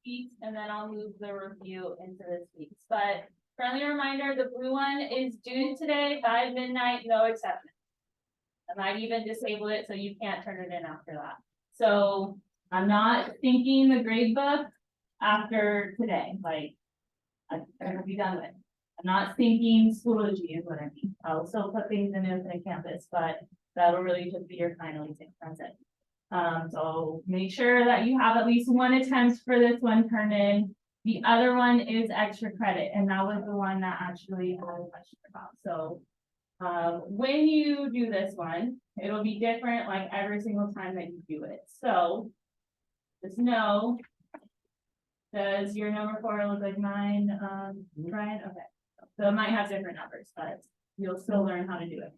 weeks, and then I'll move the review into this week's. But friendly reminder, the blue one is due today by midnight, no exception. I might even disable it so you can't turn it in after that. So I'm not thinking the grade book after today, like I'm gonna be done with it. I'm not thinking Schoology is what I mean. I'll still put things in Infinite Campus, but that'll really just be your final exam. That's it. So make sure that you have at least one attempt for this one turned in. The other one is extra credit, and that was the one that actually I had a question about. So when you do this one, it'll be different like every single time that you do it. So just know, does your number 4 look like mine, Brian? Okay. So it might have different numbers, but you'll still learn how to do it.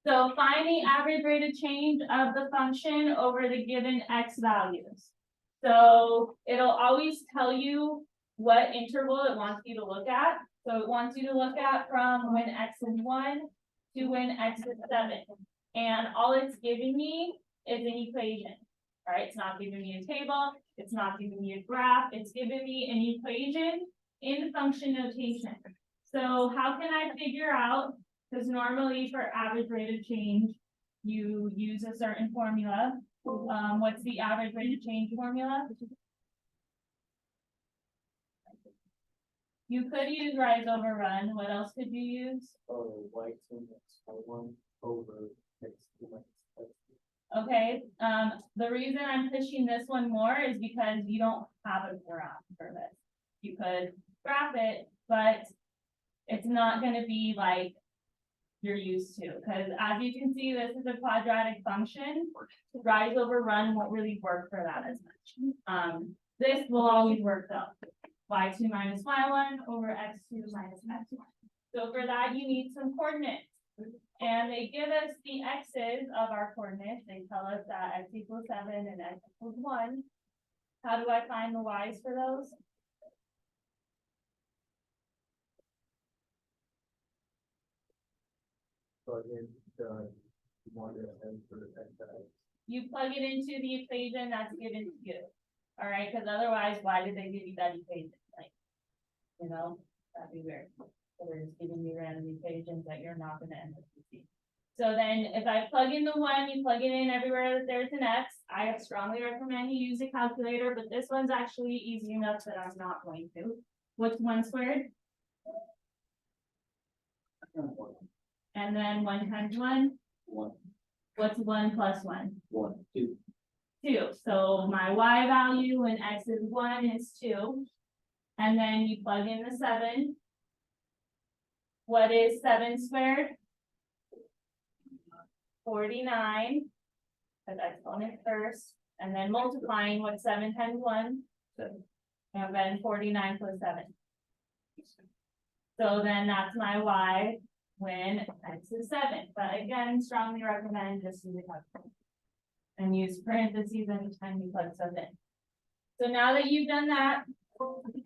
So find the average rate of change of the function over the given x values. So it'll always tell you what interval it wants you to look at. So it wants you to look at from when x is 1 to when x is 7. And all it's giving me is an equation. All right, it's not giving me a table, it's not giving me a graph, it's giving me an equation in function notation. So how can I figure out, because normally for average rate of change, you use a certain formula. What's the average rate of change formula? You could use rise over run. What else could you use? Y1 over x2. Okay, the reason I'm pushing this one more is because you don't have a graph for this. You could graph it, but it's not going to be like you're used to, because as you can see, this is a quadratic function. Rise over run won't really work for that as much. This will always work though. Y2 minus y1 over x2 minus x1. So for that, you need some coordinates. And they give us the x's of our coordinates. They tell us that x equals 7 and x equals 1. How do I find the y's for those? You plug it into the equation that's given to you. All right, because otherwise, why did they give you that equation? Like, you know, that'd be weird. So they're just giving you random equations that you're not going to end up using. So then if I plug in the 1, you plug it in everywhere that there's an x. I strongly recommend you use a calculator, but this one's actually easy enough that I'm not going to. What's 1 squared? And then 1 times 1? 1. What's 1 plus 1? 1, 2. 2. So my y value when x is 1 is 2. And then you plug in the 7. What is 7 squared? 49. Because exponent first. And then multiplying, what's 7 times 1? 7. And then 49 plus 7. So then that's my y when x is 7. But again, strongly recommend just use a calculator. And use parentheses anytime you plug stuff in. So now that you've done that,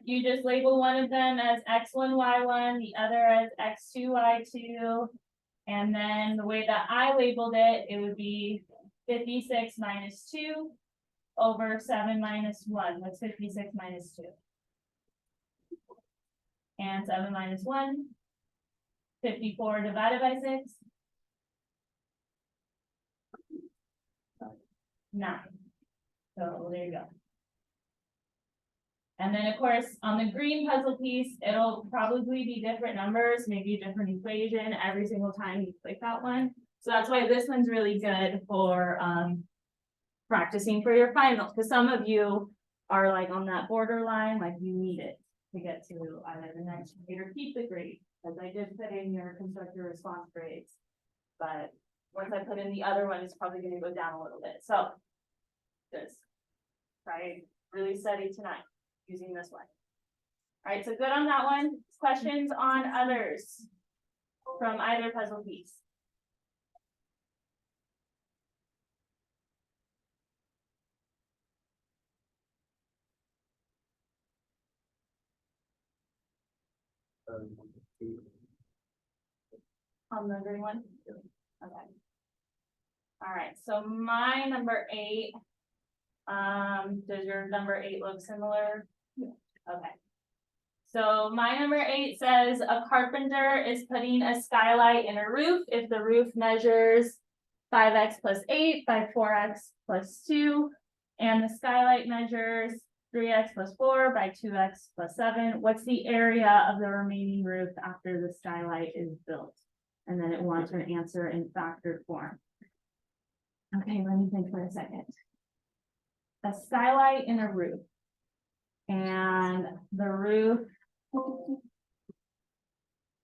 you just label one of them as x1, y1, the other as x2, y2. And then the way that I labeled it, it would be 56 minus 2 over 7 minus 1. What's 56 minus 2? And 7 minus 1. 54 divided by 6. 9. So there you go. And then of course, on the green puzzle piece, it'll probably be different numbers, maybe a different equation every single time you click that one. So that's why this one's really good for practicing for your finals, because some of you are like on that borderline, like you need it to get to either the next grade or keep the grade, as I did put in your constructor response grades. But once I put in the other one, it's probably going to go down a little bit. So just try really study tonight using this one. All right, so good on that one. Questions on others from either puzzle piece? On the green one? Okay. All right, so my number 8, Does your number 8 look similar? Okay. So my number 8 says a carpenter is putting a skylight in a roof if the roof measures 5x plus 8 by 4x plus 2, and the skylight measures 3x plus 4 by 2x plus 7. What's the area of the remaining roof after the skylight is built? And then it wants an answer in factored form. Okay, let me think for a second. A skylight in a roof. And the roof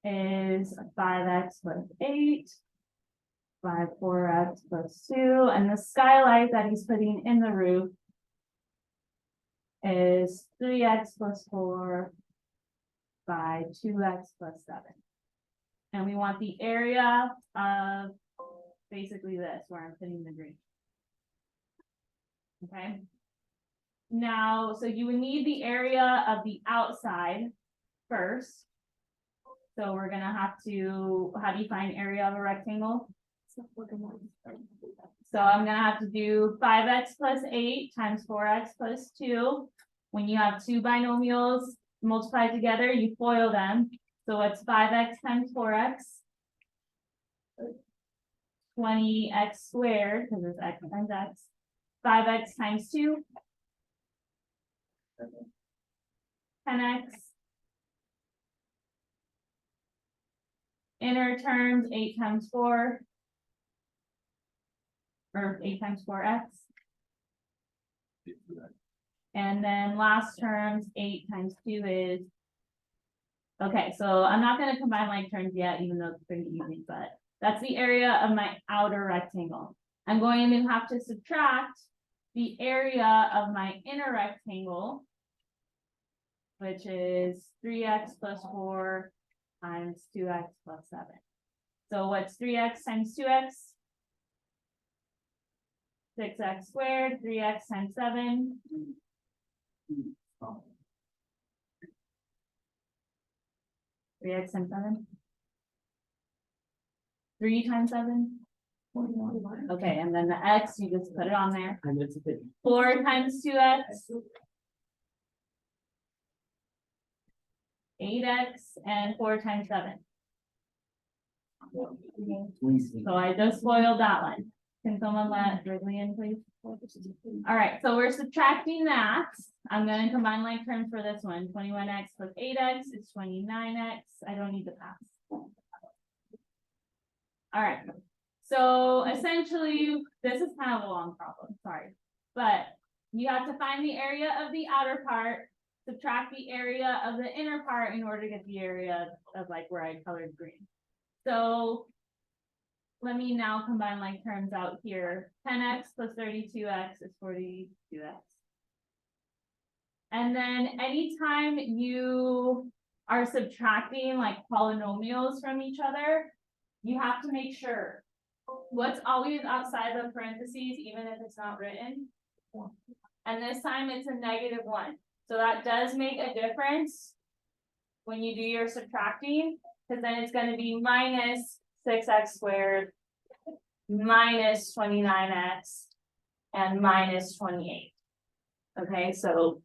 is 5x plus 8 by 4x plus 2, and the skylight that he's putting in the roof is 3x plus 4 by 2x plus 7. And we want the area of basically this, where I'm putting the green. Okay. Now, so you would need the area of the outside first. So we're gonna have to, how do you find area of a rectangle? So I'm gonna have to do 5x plus 8 times 4x plus 2. When you have two binomials multiplied together, you FOIL them. So what's 5x times 4x? 20x squared, because it's x times x. 5x times 2. 10x. Inner terms, 8 times 4. Or 8 times 4x. And then last terms, 8 times 2 is. Okay, so I'm not going to combine like terms yet, even though it's pretty easy, but that's the area of my outer rectangle. I'm going to have to subtract the area of my inner rectangle, which is 3x plus 4 times 2x plus 7. So what's 3x times 2x? 6x squared, 3x times 7. 3x times 7. 3 times 7. 41. Okay, and then the x, you just put it on there. 4 times 2x. 8x and 4 times 7. So I just spoiled that one. Can someone let Wrigley in, please? All right, so we're subtracting that. I'm going to combine like terms for this one. 21x plus 8x is 29x. I don't need to pass. All right. So essentially, this is kind of a long problem, sorry. But you have to find the area of the outer part, subtract the area of the inner part in order to get the area of like where I colored green. So let me now combine like terms out here. 10x plus 32x is 42x. And then anytime you are subtracting like polynomials from each other, you have to make sure what's always outside the parentheses, even if it's not written. And this time it's a -1. So that does make a difference when you do your subtracting, because then it's going to be minus 6x squared minus 29x and minus 28. Okay, so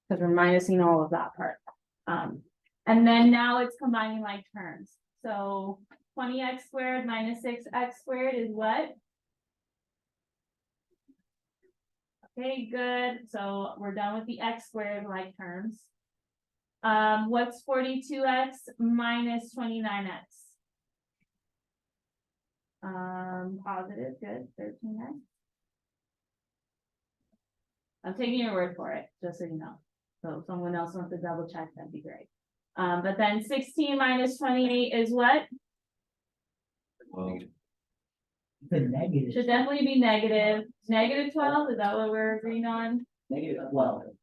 because we're minusing all of that part. And then now it's combining like terms. So 20x squared minus 6x squared is what? Okay, good. So we're done with the x squared like terms. What's 42x minus 29x? Positive, good, 13x. I'm taking your word for it, just so you know. So if someone else wants to double check, that'd be great. But then 16 minus 28 is what? Well, Should definitely be negative. Negative 12, is that what we're agreeing on? -12.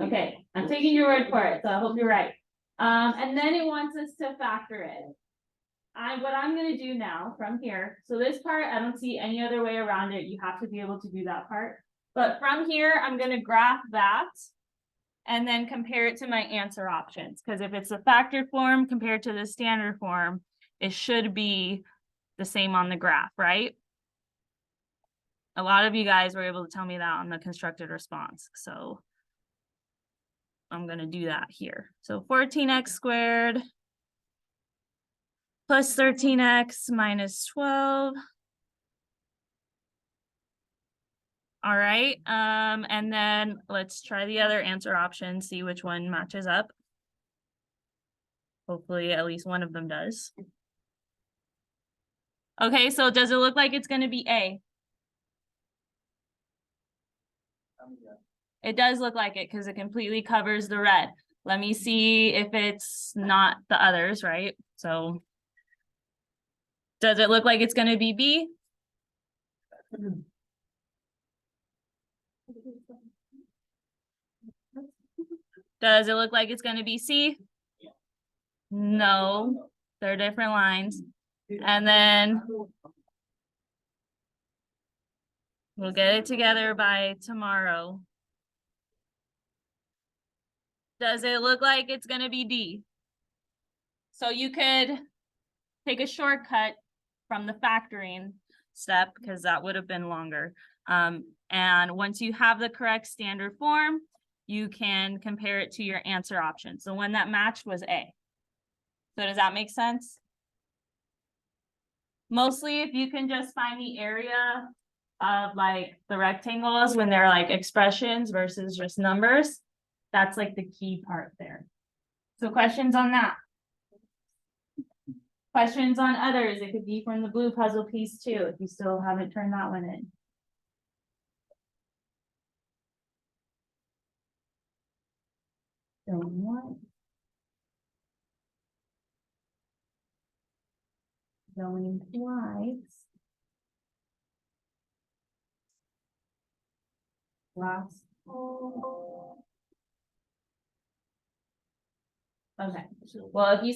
Okay, I'm taking your word for it, so I hope you're right. And then it wants us to factor it. What I'm gonna do now from here, so this part, I don't see any other way around it. You have to be able to do that part. But from here, I'm gonna graph that and then compare it to my answer options. Because if it's a factored form compared to the standard form, it should be the same on the graph, right? a lot of you guys were able to tell me that on the constructed response, so I'm gonna do that here. So 14x squared plus 13x minus 12. All right, and then let's try the other answer option, see which one matches up. Hopefully at least one of them does. Okay, so does it look like it's gonna be A? It does look like it because it completely covers the red. Let me see if it's not the others, right? So does it look like it's gonna be B? Does it look like it's gonna be C? No, they're different lines. And then we'll get it together by tomorrow. Does it look like it's gonna be D? So you could take a shortcut from the factoring step because that would have been longer. And once you have the correct standard form, you can compare it to your answer option. So one that matched was A. So does that make sense? Mostly if you can just find the area of like the rectangles when they're like expressions versus just numbers, that's like the key part there. So questions on that? Questions on others? It could be from the blue puzzle piece too, if you still haven't turned that one in. Going once. Going twice. Last. Okay, well, if you